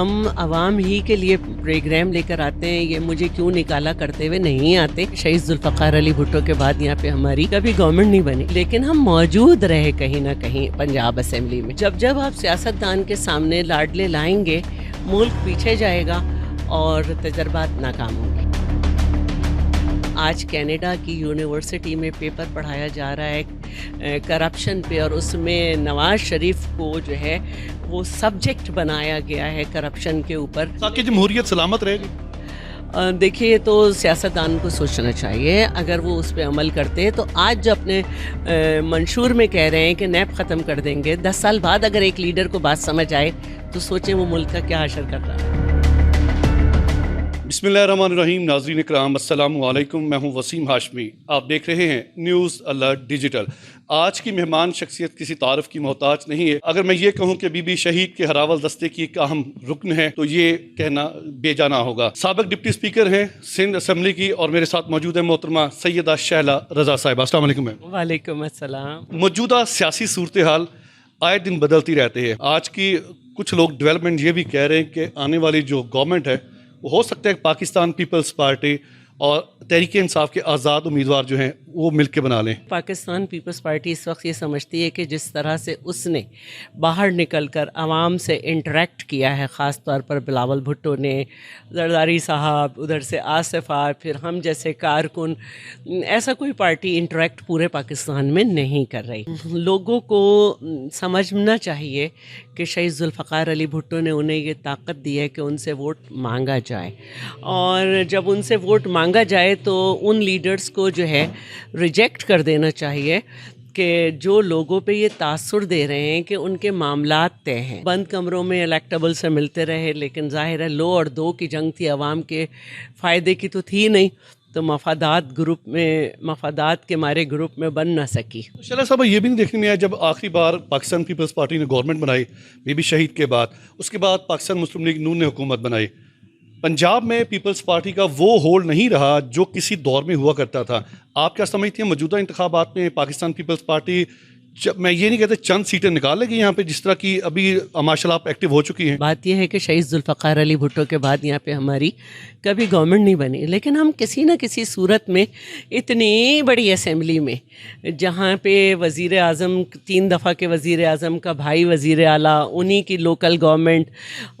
हम आवाम ही के लिए प्रोग्राम लेकर आते हैं, ये मुझे क्यों निकाला करते हुए नहीं आते। शहीद जुल्फ़िकार अली भुट्टो के बाद यहाँ पे हमारी कभी गवर्नमेंट नहीं बनी, लेकिन हम मौजूद रहे कहीं ना कहीं पंजाब असेंबली में। जब जब आप सियासतदान के सामने लाडले लाएंगे, मुल्क पीछे जाएगा और तजर्बात नाकाम होंगे। आज कनाडा की यूनिवर्सिटी में पेपर पढ़ाया जा रहा है करप्शन पे, और उसमें नवाज शरीफ को जो है वो सब्जेक्ट बनाया गया है करप्शन के ऊपर, ताकि जमहूरियत सलामत रहेगी। देखिए, ये तो सियासतदान को सोचना चाहिए। अगर वो उस पर अमल करते हैं तो आज जो अपने मंशूर में कह रहे हैं कि नैब ख़त्म कर देंगे, 10 साल बाद अगर एक लीडर को बात समझ आए तो सोचें वो मुल्क का क्या हशर कर रहा है। बिस्मिल्लाहिर्रहमानिर्रहीम। नाज़रीन इकराम, अस्सलामु अलैकुम। मैं हूं वसीम हाशमी। आप देख रहे हैं न्यूज़ अलर्ट डिजिटल। आज की मेहमान शख्सियत किसी तारफ़ की मोहताज नहीं है। अगर मैं ये कहूं कि बीबी शहीद के हरावल दस्ते की एक अहम रुकन है तो ये कहना बेजाना होगा। साबिक डिप्टी स्पीकर हैं सिंध असम्बली की, और मेरे साथ मौजूद है मोहतरमा सैयदा शहला रज़ा साहिबा। अस्सलाम वालेकुम। वालेकुम अस्सलाम। मौजूदा सियासी सूरत हाल आए दिन बदलती रहती है। आज की कुछ लोग डेवलपमेंट ये भी कह रहे हैं कि आने वाली जो गवर्नमेंट है वो हो सकता है पाकिस्तान पीपल्स पार्टी और तहरीक इंसाफ के आज़ाद उम्मीदवार जो हैं वो मिलकर बना लें। पाकिस्तान पीपल्स पार्टी इस वक्त ये समझती है कि जिस तरह से उसने बाहर निकलकर आवाम से इंटरेक्ट किया है, ख़ास तौर पर बिलावल भुट्टो ने, जरदारी साहब, उधर से आसिफा, फिर हम जैसे कारकुन, ऐसा कोई पार्टी इंटरेक्ट पूरे पाकिस्तान में नहीं कर रही। लोगों को समझना चाहिए कि शहीद जुल्फ़िकार अली भुट्टो ने उन्हें ये ताकत दी है कि उनसे वोट मांगा जाए, और जब उनसे वोट मांगा जाए तो उन लीडर्स को जो है रिजेक्ट कर देना चाहिए कि जो लोगों पे ये तासुर दे रहे हैं कि उनके मामलात तय हैं। बंद कमरों में इलेक्टेबल से मिलते रहे, लेकिन ज़ाहिर है लो और दो की जंग थी, आवाम के फ़ायदे की तो थी नहीं, तो मफादात के मारे ग्रुप में बन ना सकी। शहला साहब, ये भी नहीं देखने में आया जब आखिरी बार पाकिस्तान पीपल्स पार्टी ने गवर्नमेंट बनाई बीबी शहीद के बाद, उसके बाद पाकिस्तान मुस्लिम लीग नून ने हुकूमत बनाई, पंजाब में पीपल्स पार्टी का वो होल्ड नहीं रहा जो किसी दौर में हुआ करता था। आप क्या समझती हैं मौजूदा इंतखाबात में पाकिस्तान पीपल्स पार्टी, मैं ये नहीं कहता चंद सीटें निकाल लेगी यहाँ पे, जिस तरह की अभी माशाल्लाह आप एक्टिव हो चुकी हैं? बात यह है कि शहीद जुल्फ़िकार अली भुट्टो के बाद यहाँ पे हमारी कभी गवर्नमेंट नहीं बनी, लेकिन हम किसी न किसी सूरत में इतनी बड़ी असेंबली में, जहाँ पे वज़ीर आज़म 3 दफ़ा के वज़ीर आज़म का भाई वज़ीर आला, उन्हीं की लोकल गवर्नमेंट,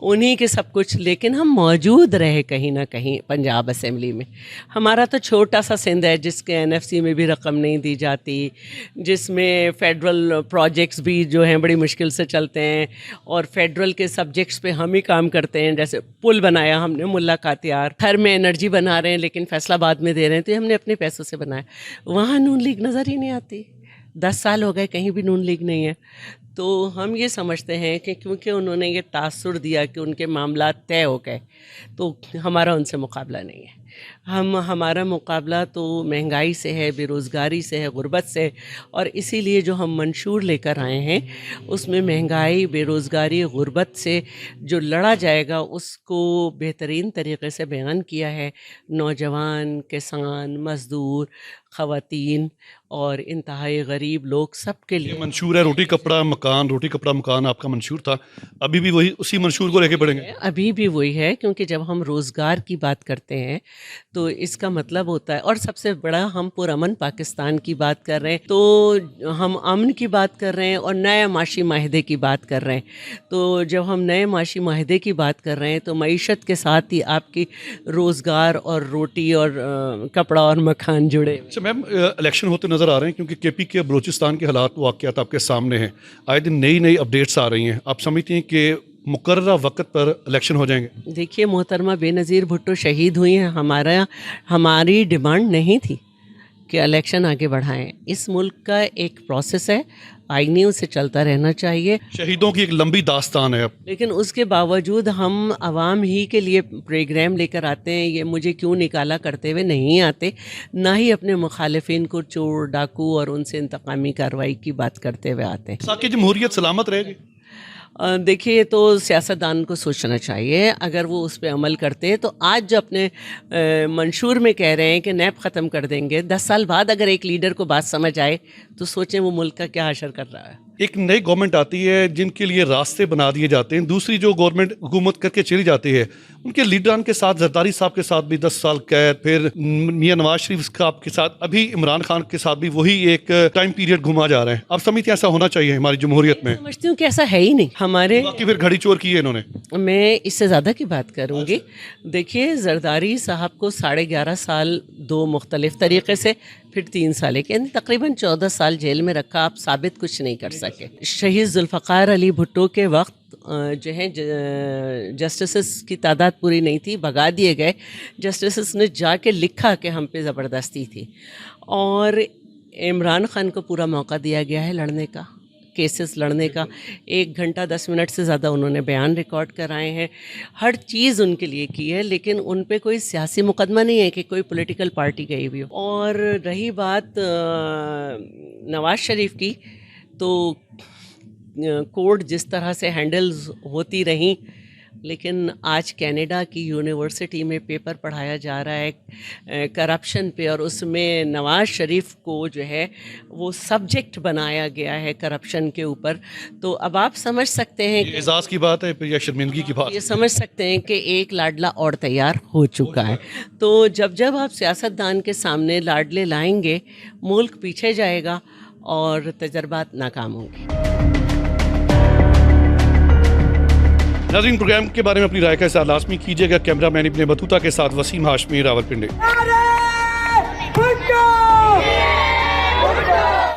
उन्हीं के सब कुछ, लेकिन हम मौजूद रहे कहीं ना कहीं पंजाब असेंबली में। हमारा तो छोटा सा सिंध है जिसके NFC में भी रकम नहीं दी जाती, जिसमें फेडरल प्रोजेक्ट्स भी जो हैं बड़ी मुश्किल से चलते हैं, और फेडरल के सब्जेक्ट्स पे हम ही काम करते हैं। जैसे पुल बनाया हमने मुल्ला कातियार, घर में एनर्जी बना रहे हैं लेकिन फैसलाबाद में दे रहे हैं, तो ये हमने अपने पैसों से बनाया। वहाँ नून लीग नज़र ही नहीं आती। 10 साल हो गए, कहीं भी नून लीग नहीं है। तो हम ये समझते हैं कि क्योंकि उन्होंने ये तासुर दिया कि उनके मामलात तय हो गए, तो हमारा उनसे मुकाबला नहीं है। हमारा मुकाबला तो महंगाई से है, बेरोज़गारी से है, गुर्बत से, और इसीलिए जो हम मंशूर लेकर आए हैं उसमें महंगाई, बेरोज़गारी, गुर्बत से जो लड़ा जाएगा उसको बेहतरीन तरीके से बयान किया है। नौजवान, किसान, मज़दूर, ख़वातीन और इंतहाई गरीब लोग, सब के लिए मंशूर है रोटी कपड़ा मकान। रोटी कपड़ा मकान आपका मंशूर था, अभी भी वही उसी मंशूर को लेके बढ़ेंगे? अभी भी वही है, क्योंकि जब हम रोज़गार की बात करते हैं तो इसका मतलब होता है, और सबसे बड़ा हम पुरअमन पाकिस्तान की बात कर रहे हैं, तो हम अमन की बात कर रहे हैं और नए माशी माहदे की बात कर रहे हैं। तो जब हम नए माशी माहदे की बात कर रहे हैं तो मईशत के साथ ही आपकी रोज़गार और रोटी और कपड़ा और मकान जुड़े। अच्छा मैम, इलेक्शन होते नज़र आ रहे हैं क्योंकि KP के बलूचिस्तान के हालात वाक़यात आपके सामने हैं, आए दिन नई अपडेट्स आ रही हैं। आप समझती हैं कि मुकर्ररा वक्त पर इलेक्शन हो जाएंगे? देखिए मोहतरमा बेनज़ीर भुट्टो शहीद हुई हैं, हमारी डिमांड नहीं थी कि इलेक्शन आगे बढ़ाएं। इस मुल्क का एक प्रोसेस है, आईनी उसे चलता रहना चाहिए। शहीदों की एक लंबी दास्तान है अब, लेकिन उसके बावजूद हम आवाम ही के लिए प्रोग्राम लेकर आते हैं, ये मुझे क्यों निकाला करते हुए नहीं आते, ना ही अपने मुखालिफिन को चोर डाकू और उनसे इंतकामी कार्रवाई की बात करते हुए आते हैं। ताकि जमहूरियत सलामत रहेगी। देखिए, ये तो सियासतदान को सोचना चाहिए। अगर वो उस पर अमल करते हैं तो आज जो अपने मंशूर में कह रहे हैं कि नैब ख़त्म कर देंगे, 10 साल बाद अगर एक लीडर को बात समझ आए तो सोचें वो मुल्क का क्या हशर कर रहा है। ایک نئی گورنمنٹ آتی ہے جن کے لیے راستے بنا دیے جاتے ہیں, دوسری جو گورنمنٹ حکومت کر کے چلی جاتی ہے ان کے لیڈران کے ساتھ, زرداری صاحب کے ساتھ بھی 10 سال قید, پھر میاں نواز شریف صاحب کے ساتھ, ابھی عمران خان کے ساتھ بھی وہی ایک ٹائم پیریڈ گھما جا رہے ہیں. آپ سمجھتے ہیں ایسا ہونا چاہیے ہماری جمہوریت میں؟ سمجھتی ہوں کہ ایسا ہے ہی نہیں ہمارے. باقی پھر گھڑی چور کی ہے انہوں نے. میں اس سے زیادہ کی بات کروں گی. دیکھیے زرداری صاحب کو 11.5 سال 2 مختلف طریقے سے, پھر 3 سال کے, یعنی تقریباً 14 سال جیل میں رکھا. آپ ثابت کچھ نہیں کر سکے. شہید ذوالفقار علی بھٹو کے وقت جو ہے جسٹسز کی تعداد پوری نہیں تھی, بھگا دیے گئے. جسٹسز نے جا کے لکھا کہ ہم پہ زبردستی تھی, اور عمران خان کو پورا موقع دیا گیا ہے لڑنے کا, کیسز لڑنے کا. 1 گھنٹہ 10 منٹ سے زیادہ انہوں نے بیان ریکارڈ کرائے ہیں, ہر چیز ان کے لیے کی ہے, لیکن ان پہ کوئی سیاسی مقدمہ نہیں ہے کہ کوئی پولیٹیکل پارٹی گئی ہوئی ہو. اور رہی بات نواز شریف کی, تو کورٹ جس طرح سے ہینڈلز ہوتی رہیں, لیکن آج کینیڈا کی یونیورسٹی میں پیپر پڑھایا جا رہا ہے کرپشن پہ, اور اس میں نواز شریف کو جو ہے وہ سبجیکٹ بنایا گیا ہے کرپشن کے اوپر. تو اب آپ سمجھ سکتے ہیں کہ اعزاز کی بات ہے یا شرمندگی کی بات؟ یہ سمجھ سکتے ہیں کہ ایک لاڈلا اور تیار ہو چکا ہے. تو جب آپ سیاستدان کے سامنے لاڈلے لائیں گے, ملک پیچھے جائے گا اور تجربات ناکام ہوں گے. ناظرین, پروگرام کے بارے میں اپنی رائے کا اظہار لازمی کیجیے گا. کیمرہ مین ابن بطوطہ کے ساتھ وسیم ہاشمی, راولپنڈی.